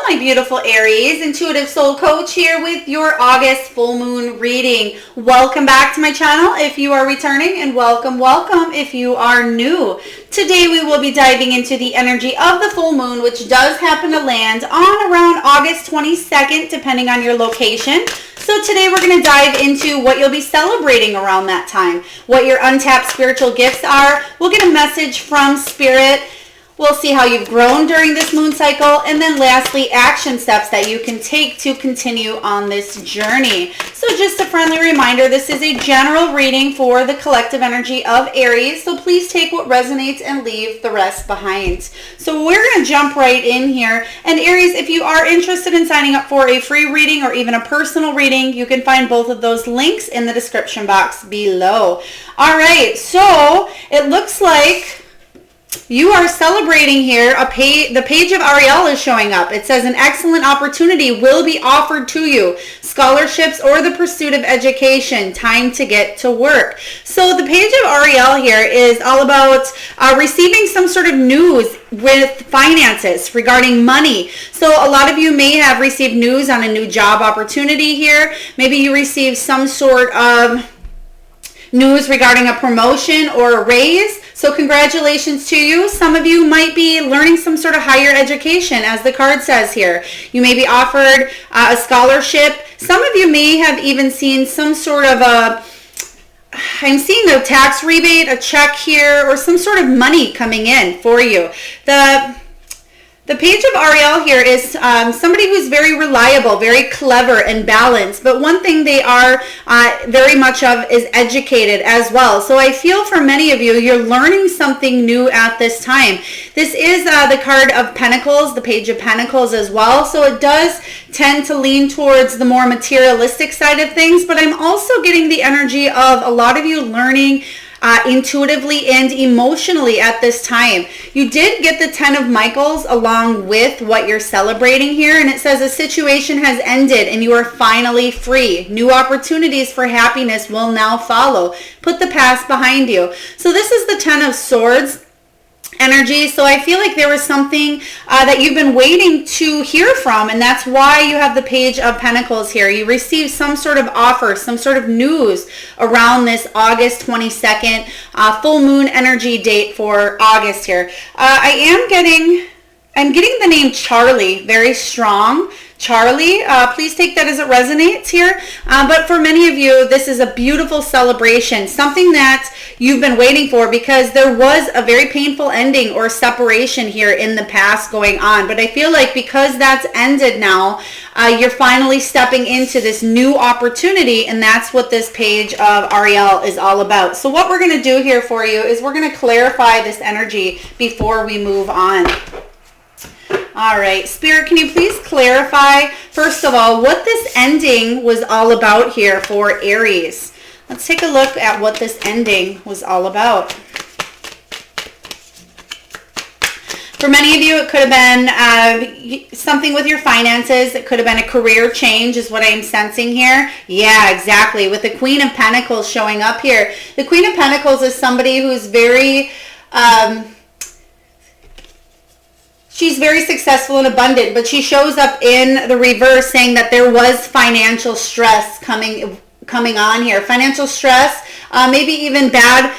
my beautiful Aries, intuitive soul coach here with your August full moon reading. Welcome back to my channel if you are returning, and welcome if you are new. Today we will be diving into the energy of the full moon, which does happen to land on around August 22nd, depending on your location. So today we're going to dive into what you'll be celebrating around that time, what your untapped spiritual gifts are. We'll get a message from Spirit. We'll see how you've grown during this moon cycle, and then lastly, action steps that you can take to continue on this journey. So just a friendly reminder, this is a general reading for the collective energy of Aries, so please take what resonates and leave the rest behind. So we're going to jump right in here. And Aries, if you are interested in signing up for a free reading or even a personal reading, you can find both of those links in the description box below. All right, so it looks like you are celebrating here. The page of Ariel is showing up. It says an excellent opportunity will be offered to you. Scholarships or the pursuit of education. Time to get to work. So the page of Ariel here is all about receiving some sort of news with finances regarding money. So a lot of you may have received news on a new job opportunity here. Maybe you received some sort of news regarding a promotion or a raise. So congratulations to you. Some of you might be learning some sort of higher education, as the card says here. You may be offered a scholarship. Some of you may have even seen some sort of I'm seeing a tax rebate, a check here, or some sort of money coming in for you. The page of Ariel here is somebody who's very reliable, very clever and balanced. But one thing they are very much of is educated as well. So I feel for many of you, you're learning something new at this time. This is the card of Pentacles, the page of Pentacles as well. So it does tend to lean towards the more materialistic side of things. But I'm also getting the energy of a lot of you learning intuitively and emotionally at this time. You did get the 10 of Michaels along with what you're celebrating here, and it says a situation has ended and you are finally free. New opportunities for happiness will now follow. Put the past behind you. So this is the 10 of Swords energy. So I feel like there was something that you've been waiting to hear from, and that's why you have the page of Pentacles here. You received some sort of offer, some sort of news around this August 22nd full moon energy date for August here. I'm getting the name Charlie very strong. Charlie, please take that as it resonates here. But for many of you, this is a beautiful celebration, something that you've been waiting for, because there was a very painful ending or separation here in the past going on. But I feel like because that's ended now, you're finally stepping into this new opportunity, and that's what this page of Ariel is all about. So what we're going to do here for you is we're going to clarify this energy before we move on. All right, Spirit, can you please clarify, first of all, what this ending was all about here for Aries? Let's take a look at what this ending was all about. For many of you, it could have been something with your finances. It could have been a career change is what I'm sensing here. Yeah, exactly. With the Queen of Pentacles showing up here. The Queen of Pentacles is somebody who's very... she's very successful and abundant, but she shows up in the reverse saying that there was financial stress coming on here. Financial stress, maybe even bad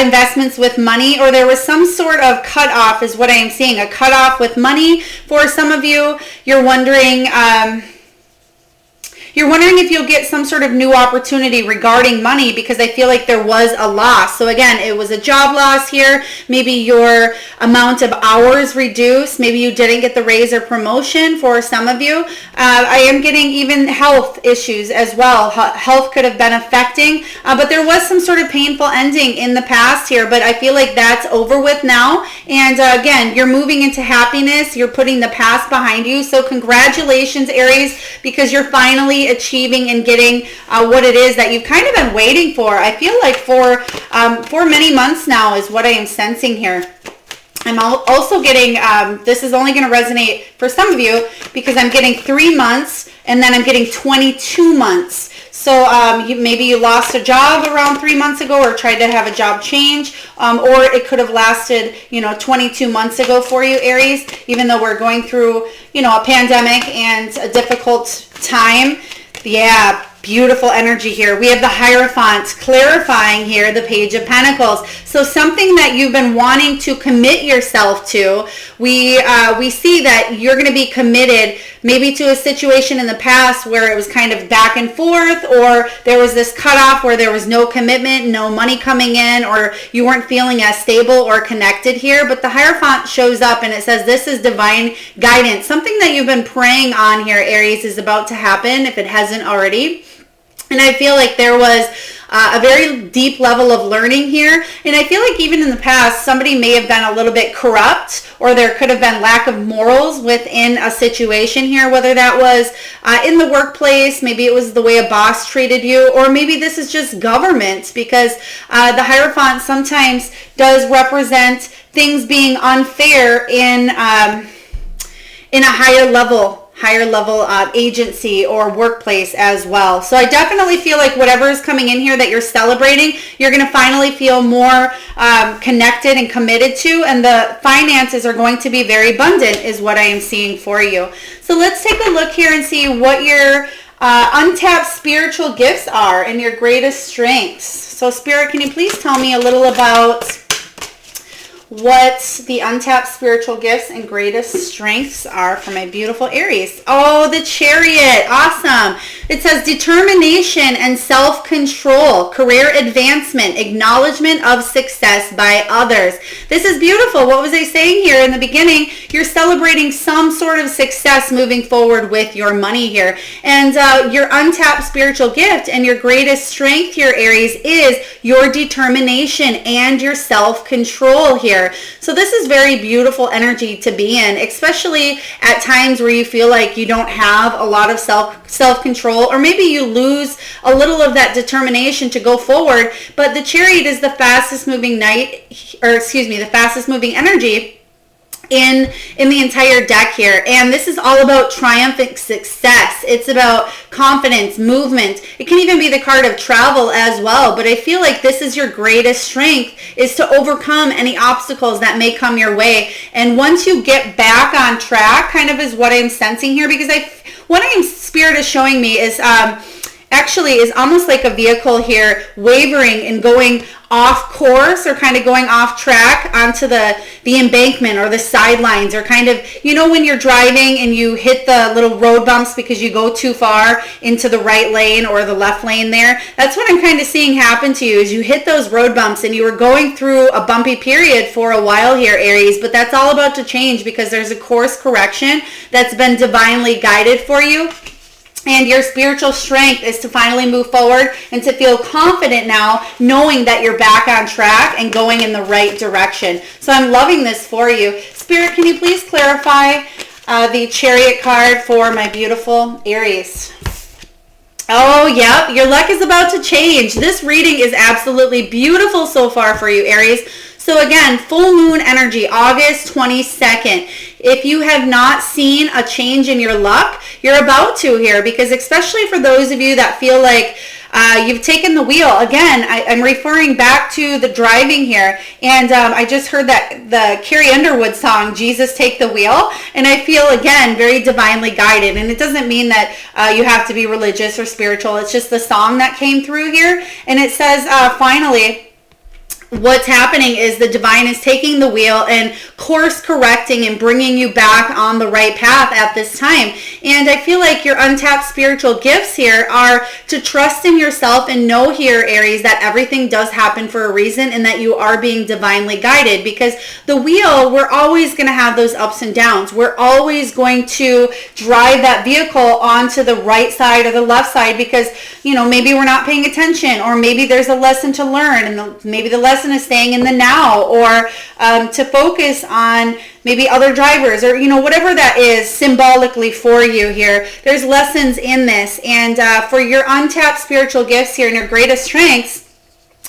investments with money, or there was some sort of cutoff is what I am seeing. A cutoff with money. For some of you, you're wondering if you'll get some sort of new opportunity regarding money, because I feel like there was a loss. So again, it was a job loss here. Maybe your amount of hours reduced. Maybe you didn't get the raise or promotion for some of you. I am getting even health issues as well. Health could have been affecting, but there was some sort of painful ending in the past here, but I feel like that's over with now. And again, you're moving into happiness. You're putting the past behind you. So congratulations, Aries, because you're finally achieving and getting what it is that you've kind of been waiting for. I feel like for many months now is what I am sensing here. I'm also getting, this is only going to resonate for some of you, because I'm getting 3 months and then I'm getting 22 months. So maybe you lost a job around 3 months ago, or tried to have a job change, or it could have lasted, 22 months ago for you, Aries, even though we're going through, a pandemic and a difficult time. Yeah, beautiful energy here. We have the Hierophant clarifying here, the Page of Pentacles. So something that you've been wanting to commit yourself to, we see that you're going to be committed maybe to a situation in the past where it was kind of back and forth, or there was this cutoff where there was no commitment, no money coming in, or you weren't feeling as stable or connected here. But the Hierophant shows up and it says this is divine guidance. Something that you've been praying on here, Aries, is about to happen if it hasn't already. And I feel like there was a very deep level of learning here. And I feel like even in the past, somebody may have been a little bit corrupt, or there could have been lack of morals within a situation here, whether that was in the workplace, maybe it was the way a boss treated you, or maybe this is just government, because the Hierophant sometimes does represent things being unfair in a higher level agency or workplace as well. So I definitely feel like whatever is coming in here that you're celebrating, you're going to finally feel more connected and committed to, and the finances are going to be very abundant is what I am seeing for you. So let's take a look here and see what your untapped spiritual gifts are and your greatest strengths. So Spirit, can you please tell me a little about what the untapped spiritual gifts and greatest strengths are for my beautiful Aries? Oh, the Chariot. Awesome. It says determination and self-control, career advancement, acknowledgement of success by others. This is beautiful. What was I saying here in the beginning? You're celebrating some sort of success moving forward with your money here. And your untapped spiritual gift and your greatest strength here, Aries, is your determination and your self-control here. So this is very beautiful energy to be in, especially at times where you feel like you don't have a lot of self-control, or maybe you lose a little of that determination to go forward. But the Chariot is the fastest moving the fastest moving energy in the entire deck here, and this is all about triumphant success. It's about confidence, movement. It can even be the card of travel as well, but I feel like this is your greatest strength, is to overcome any obstacles that may come your way. And once you get back on track, kind of is what I'm sensing here, because Spirit is showing me is actually is almost like a vehicle here wavering and going off course, or kind of going off track onto the embankment or the sidelines, or kind of, when you're driving and you hit the little road bumps because you go too far into the right lane or the left lane there. That's what I'm kind of seeing happen to you, is you hit those road bumps and you were going through a bumpy period for a while here, Aries, but that's all about to change because there's a course correction that's been divinely guided for you. And your spiritual strength is to finally move forward and to feel confident now, knowing that you're back on track and going in the right direction. So I'm loving this for you. Spirit, can you please clarify the Chariot card for my beautiful Aries? Oh, yep. Your luck is about to change. This reading is absolutely beautiful so far for you, Aries. So again, full moon energy, August 22nd. If you have not seen a change in your luck, you're about to here, because especially for those of you that feel like you've taken the wheel. Again, I'm referring back to the driving here, and I just heard that the Carrie Underwood song, Jesus Take the Wheel, and I feel, again, very divinely guided. And it doesn't mean that you have to be religious or spiritual. It's just the song that came through here, and it says, finally, what's happening is the divine is taking the wheel and course correcting and bringing you back on the right path at this time. And I feel like your untapped spiritual gifts here are to trust in yourself and know here, Aries, that everything does happen for a reason and that you are being divinely guided, because the wheel, we're always going to have those ups and downs. We're always going to drive that vehicle onto the right side or the left side because, maybe we're not paying attention, or maybe there's a lesson to learn, and maybe the lesson is staying in the now, or to focus on maybe other drivers, or whatever that is symbolically for you here. There's lessons in this, and for your untapped spiritual gifts here and your greatest strengths,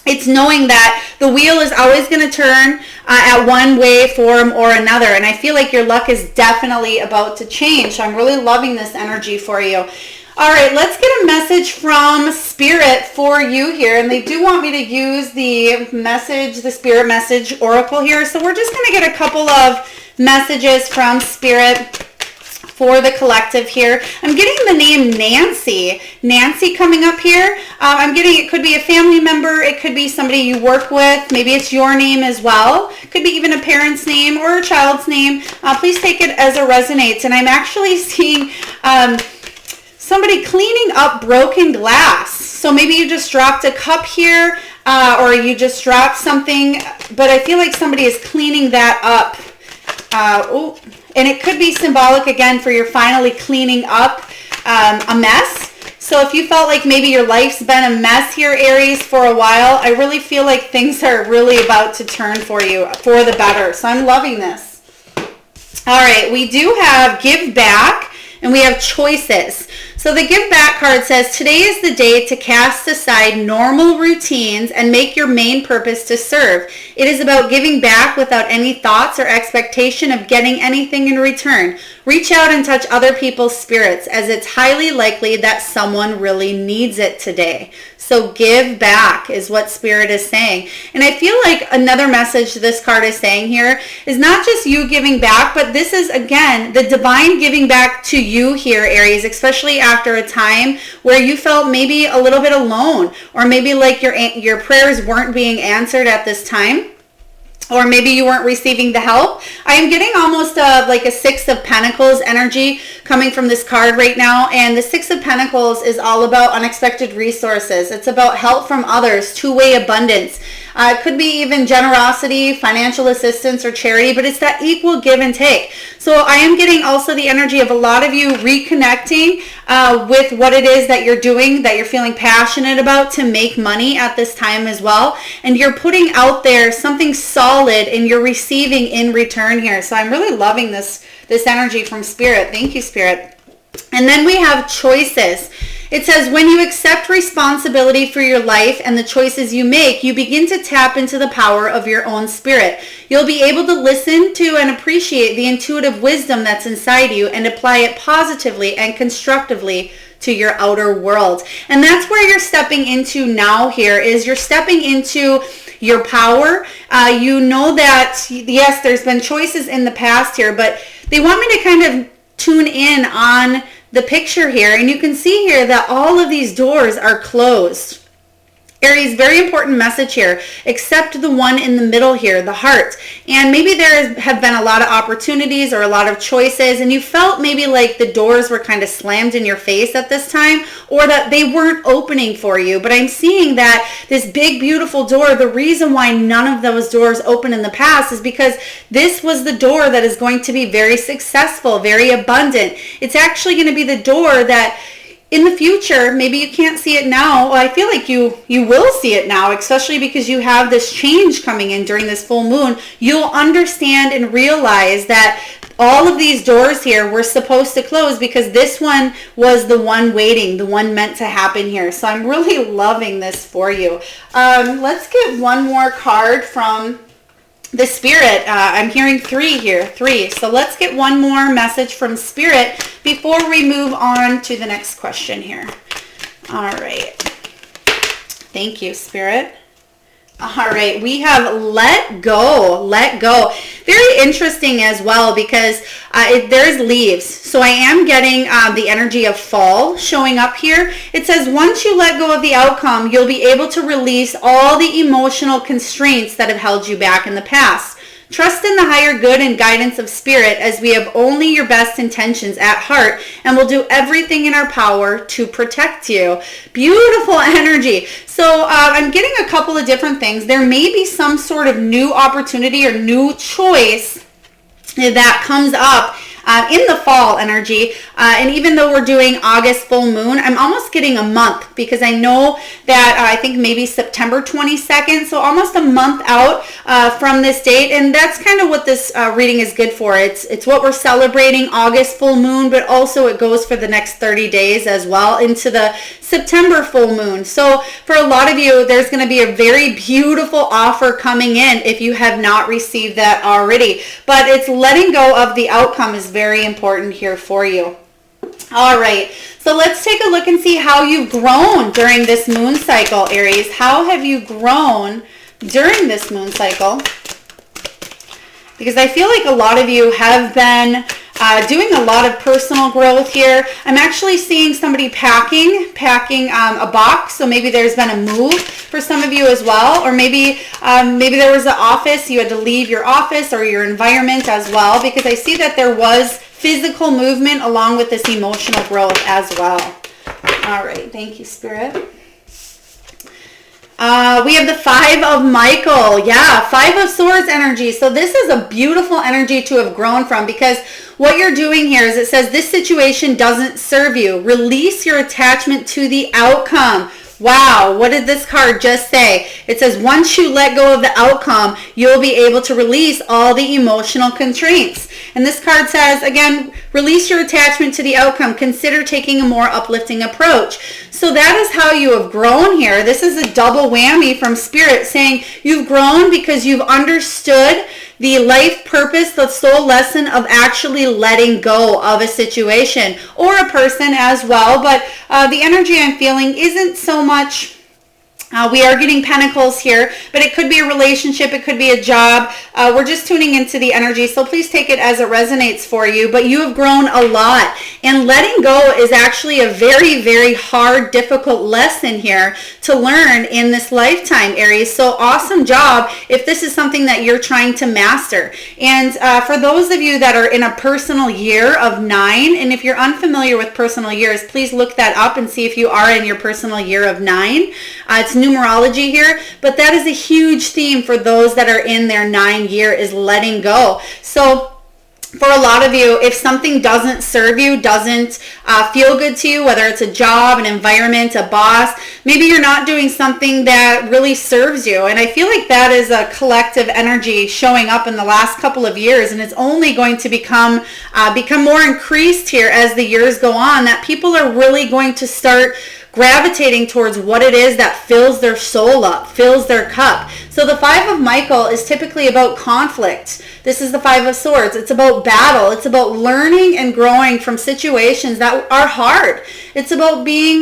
it's knowing that the wheel is always going to turn at one way, form, or another. And I feel like your luck is definitely about to change. So I'm really loving this energy for you. All right, let's get a message from Spirit for you here. And they do want me to use the Spirit message oracle here. So we're just going to get a couple of messages from Spirit for the collective here. I'm getting the name Nancy. Nancy coming up here. I'm getting, it could be a family member. It could be somebody you work with. Maybe it's your name as well. Could be even a parent's name or a child's name. Please take it as it resonates. And I'm actually seeing somebody cleaning up broken glass. So maybe you just dropped a cup here or you just dropped something, but I feel like somebody is cleaning that up. And it could be symbolic again for you're finally cleaning up a mess. So if you felt like maybe your life's been a mess here, Aries, for a while, I really feel like things are really about to turn for you for the better. So I'm loving this. All right, we do have give back and we have choices. So the give back card says, today is the day to cast aside normal routines and make your main purpose to serve. It is about giving back without any thoughts or expectation of getting anything in return. Reach out and touch other people's spirits, as it's highly likely that someone really needs it today. So give back is what Spirit is saying. And I feel like another message this card is saying here is not just you giving back, but this is, again, the divine giving back to you here, Aries, especially after a time where you felt maybe a little bit alone, or maybe like your prayers weren't being answered at this time. Or maybe you weren't receiving the help. I am getting almost like a Six of Pentacles energy coming from this card right now. And the Six of Pentacles is all about unexpected resources. It's about help from others, two-way abundance. It could be even generosity, financial assistance, or charity, but it's that equal give and take. So I am getting also the energy of a lot of you reconnecting with what it is that you're doing, that you're feeling passionate about to make money at this time as well. And you're putting out there something solid and you're receiving in return here. So I'm really loving this energy from Spirit. Thank you, Spirit. And then we have choices. It says, when you accept responsibility for your life and the choices you make, you begin to tap into the power of your own spirit. You'll be able to listen to and appreciate the intuitive wisdom that's inside you and apply it positively and constructively to your outer world. And that's where you're stepping into now here, is you're stepping into your power. You know that, yes, there's been choices in the past here, but they want me to kind of tune in on the picture here, and you can see here that all of these doors are closed. Aries, very important message here, except the one in the middle here, the heart. And maybe there have been a lot of opportunities or a lot of choices, and you felt maybe like the doors were kind of slammed in your face at this time, or that they weren't opening for you. But I'm seeing that this big, beautiful door, the reason why none of those doors opened in the past is because this was the door that is going to be very successful, very abundant. It's actually going to be the door that in the future, maybe you can't see it now. Well, I feel like you will see it now, especially because you have this change coming in during this full moon. You'll understand and realize that all of these doors here were supposed to close because this one was the one waiting, the one meant to happen here. So I'm really loving this for you. Let's get one more card from the Spirit. I'm hearing three here, three. So let's get one more message from Spirit before we move on to the next question here. All right. Thank you, Spirit. All right, we have let go, let go. Very interesting as well because there's leaves. So I am getting the energy of fall showing up here. It says once you let go of the outcome, you'll be able to release all the emotional constraints that have held you back in the past. Trust in the higher good and guidance of Spirit, as we have only your best intentions at heart and will do everything in our power to protect you. Beautiful energy. So I'm getting a couple of different things. There may be some sort of new opportunity or new choice that comes up in the fall energy. And even though we're doing August full moon, I'm almost getting a month because I know that I think maybe September 22nd, so almost a month out from this date. And that's kind of what this reading is good for. It's what we're celebrating, August full moon, but also it goes for the next 30 days as well into the September full moon. So for a lot of you, there's going to be a very beautiful offer coming in if you have not received that already. But it's letting go of the outcome is very important here for you. All right, so let's take a look and see how you've grown during this moon cycle, Aries. How have you grown during this moon cycle? Because I feel like a lot of you have been doing a lot of personal growth here. I'm actually seeing somebody packing a box. So maybe there's been a move for some of you as well. Or maybe there was an office. You had to leave your office or your environment as well. Because I see that there was physical movement along with this emotional growth as well. All right. Thank you, Spirit. We have the Five of Michael. Yeah, Five of Swords energy. So this is a beautiful energy to have grown from, because what you're doing here is it says this situation doesn't serve you. Release your attachment to the outcome. Wow, what did this card just say? It says once you let go of the outcome, you'll be able to release all the emotional constraints. And this card says, again, release your attachment to the outcome. Consider taking a more uplifting approach. So that is how you have grown here. This is a double whammy from Spirit saying you've grown because you've understood the life purpose, the soul lesson of actually letting go of a situation or a person as well. But the energy I'm feeling isn't so much, we are getting pentacles here, but it could be a relationship, it could be a job. We're just tuning into the energy, so please take it as it resonates for you. But you have grown a lot, and letting go is actually a very, very hard, difficult lesson here to learn in this lifetime, Aries. So awesome job if this is something that you're trying to master. And for those of you that are in a personal year of 9, and if you're unfamiliar with personal years, please look that up and see if you are in your personal year of 9. It's numerology here, but that is a huge theme for those that are in their 9 year, is letting go. So for a lot of you, if something doesn't serve you, doesn't feel good to you, whether it's a job, an environment, a boss, maybe you're not doing something that really serves you. And I feel like that is a collective energy showing up in the last couple of years, and it's only going to become more increased here as the years go on, that people are really going to start gravitating towards what it is that fills their soul up, fills their cup. So the Five of Michael is typically about conflict. This is the Five of Swords. It's about battle. It's about learning and growing from situations that are hard. It's about being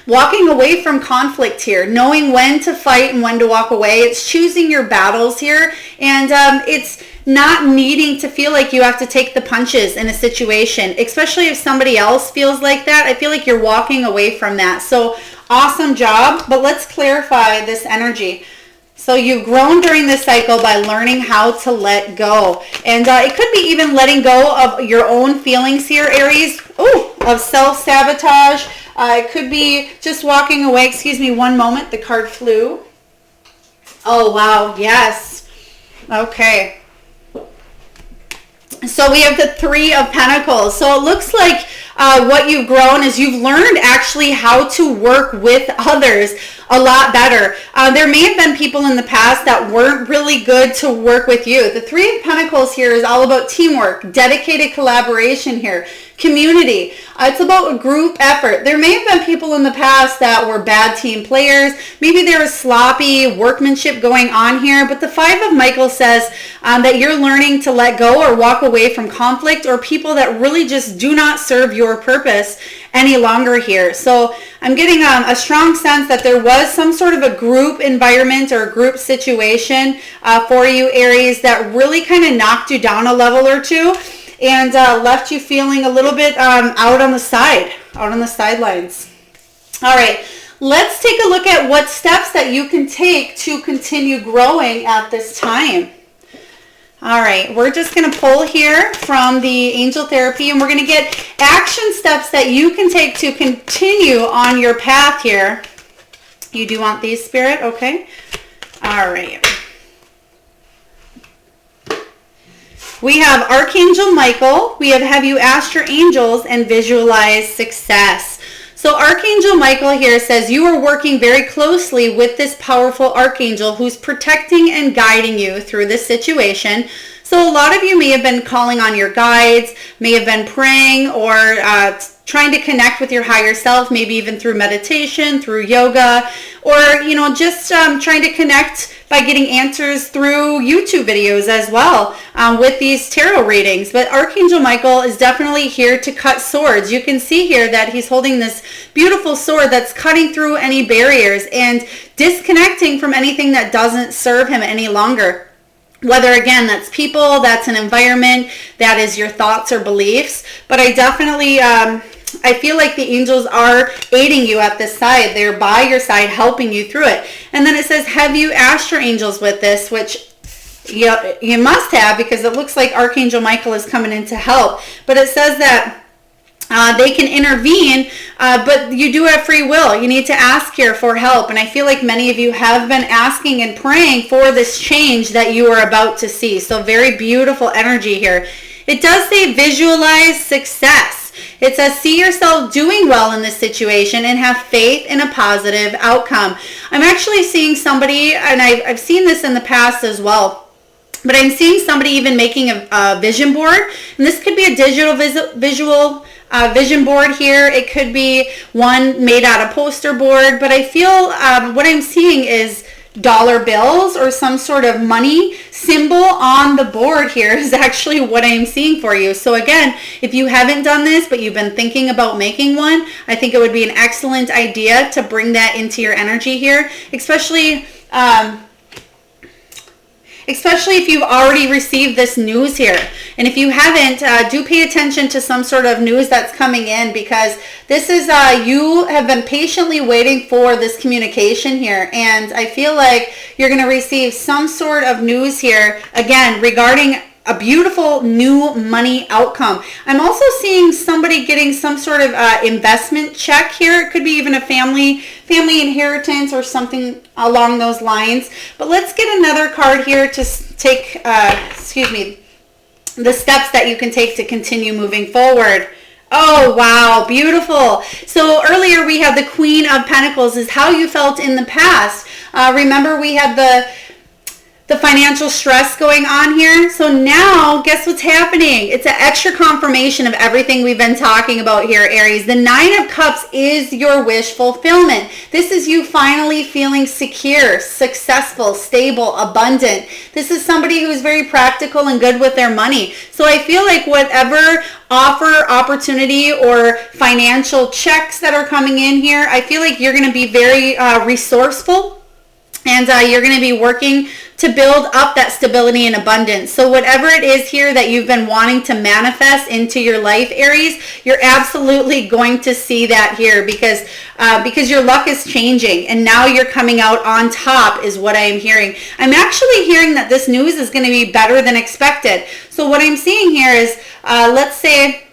walking away from conflict here, knowing when to fight and when to walk away. It's choosing your battles here, and it's not needing to feel like you have to take the punches in a situation, especially if somebody else feels like that. I feel like you're walking away from that. So awesome job. But let's clarify this energy. So you've grown during this cycle by learning how to let go. And it could be even letting go of your own feelings here, Aries. Oh, of self-sabotage. It could be just walking away. Excuse me, one moment. The card flew. Oh, wow. Yes. Okay. So we have the Three of Pentacles. So it looks like what you've grown is you've learned actually how to work with others a lot better. There may have been people in the past that weren't really good to work with you. The Three of Pentacles here is all about teamwork, dedicated collaboration here, community. It's about a group effort. There may have been people in the past that were bad team players. Maybe there was sloppy workmanship going on here, but the Five of Michael says that you're learning to let go or walk away from conflict or people that really just do not serve your purpose any longer here. So I'm getting a strong sense that there was some sort of a group environment or a group situation for you, Aries, that really kind of knocked you down a level or two and left you feeling a little bit out on the sidelines. All right, let's take a look at what steps that you can take to continue growing at this time. All right, we're just going to pull here from the Angel Therapy, and we're going to get action steps that you can take to continue on your path here. You do want these, Spirit? Okay. All right. We have Archangel Michael. We have you asked your angels and visualize success. So Archangel Michael here says you are working very closely with this powerful archangel who's protecting and guiding you through this situation. So a lot of you may have been calling on your guides, may have been praying or trying to connect with your higher self, maybe even through meditation, through yoga, or, just trying to connect by getting answers through YouTube videos as well with these tarot readings. But Archangel Michael is definitely here to cut swords. You can see here that he's holding this beautiful sword that's cutting through any barriers and disconnecting from anything that doesn't serve him any longer. Whether, again, that's people, that's an environment, that is your thoughts or beliefs. But I definitely, I feel like the angels are aiding you at this side. They're by your side, helping you through it. And then it says, have you asked your angels with this? Which you must have, because it looks like Archangel Michael is coming in to help. But it says that they can intervene, but you do have free will. You need to ask here for help. And I feel like many of you have been asking and praying for this change that you are about to see. So very beautiful energy here. It does say visualize success. It says see yourself doing well in this situation and have faith in a positive outcome. I'm actually seeing somebody, and I've seen this in the past as well, but I'm seeing somebody even making a vision board. And this could be a digital visual vision board here. It could be one made out of poster board, but I feel what I'm seeing is dollar bills or some sort of money symbol on the board here is actually what I'm seeing for you. So again, if you haven't done this, but you've been thinking about making one, I think it would be an excellent idea to bring that into your energy here, especially if you've already received this news here. And if you haven't, do pay attention to some sort of news that's coming in, because this is, you have been patiently waiting for this communication here. And I feel like you're going to receive some sort of news here, again, regarding a beautiful new money outcome. I'm also seeing somebody getting some sort of investment check here. It could be even a family inheritance or something along those lines. But let's get another card here to take, the steps that you can take to continue moving forward. Oh, wow, beautiful. So earlier we had the Queen of Pentacles is how you felt in the past. Remember we had the financial stress going on here. So now, guess what's happening? It's an extra confirmation of everything we've been talking about here, Aries. The Nine of Cups is your wish fulfillment. This is you finally feeling secure, successful, stable, abundant. This is somebody who's very practical and good with their money. So I feel like whatever offer, opportunity, or financial checks that are coming in here, I feel like you're going to be very resourceful. And you're going to be working to build up that stability and abundance. So whatever it is here that you've been wanting to manifest into your life, Aries, you're absolutely going to see that here, because your luck is changing and now you're coming out on top is what I am hearing. I'm actually hearing that this news is going to be better than expected. So what I'm seeing here is, let's say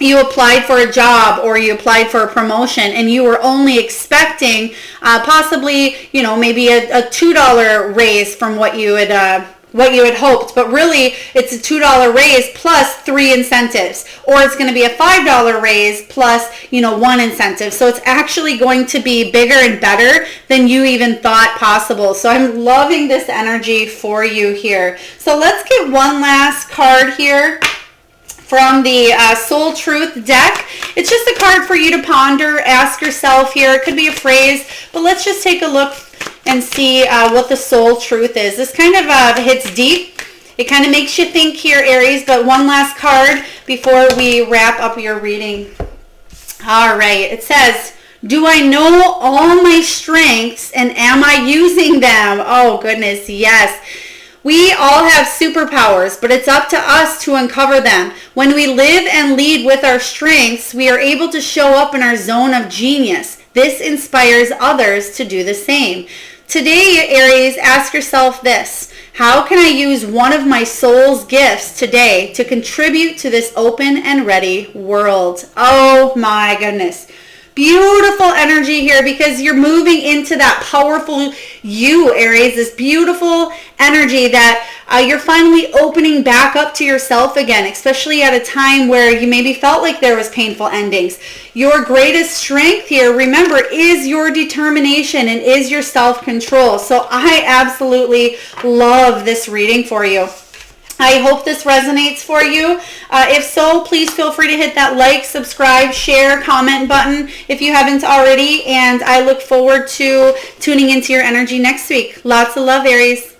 you applied for a job or you applied for a promotion and you were only expecting possibly, maybe a $2 raise from what you had hoped, but really it's a $2 raise plus 3 incentives, or it's going to be a $5 raise plus, 1 incentive. So it's actually going to be bigger and better than you even thought possible. So I'm loving this energy for you here. So let's get one last card here from the Soul Truth deck. It's just a card for you to ponder, ask yourself here. It could be a phrase, but let's just take a look and see what the Soul Truth is. This kind of hits deep. It kind of makes you think here, Aries, but one last card before we wrap up your reading. All right, it says, do I know all my strengths and am I using them? Oh, goodness, yes. We all have superpowers, but it's up to us to uncover them. When we live and lead with our strengths, we are able to show up in our zone of genius. This inspires others to do the same. Today, Aries, ask yourself this: how can I use one of my soul's gifts today to contribute to this open and ready world? Oh my goodness. Beautiful energy here, because you're moving into that powerful you, Aries, this beautiful energy that you're finally opening back up to yourself again, especially at a time where you maybe felt like there was painful endings. Your greatest strength here, remember, is your determination and is your self-control. So I absolutely love this reading for you. I hope this resonates for you. If so, please feel free to hit that like, subscribe, share, comment button if you haven't already. And I look forward to tuning into your energy next week. Lots of love, Aries.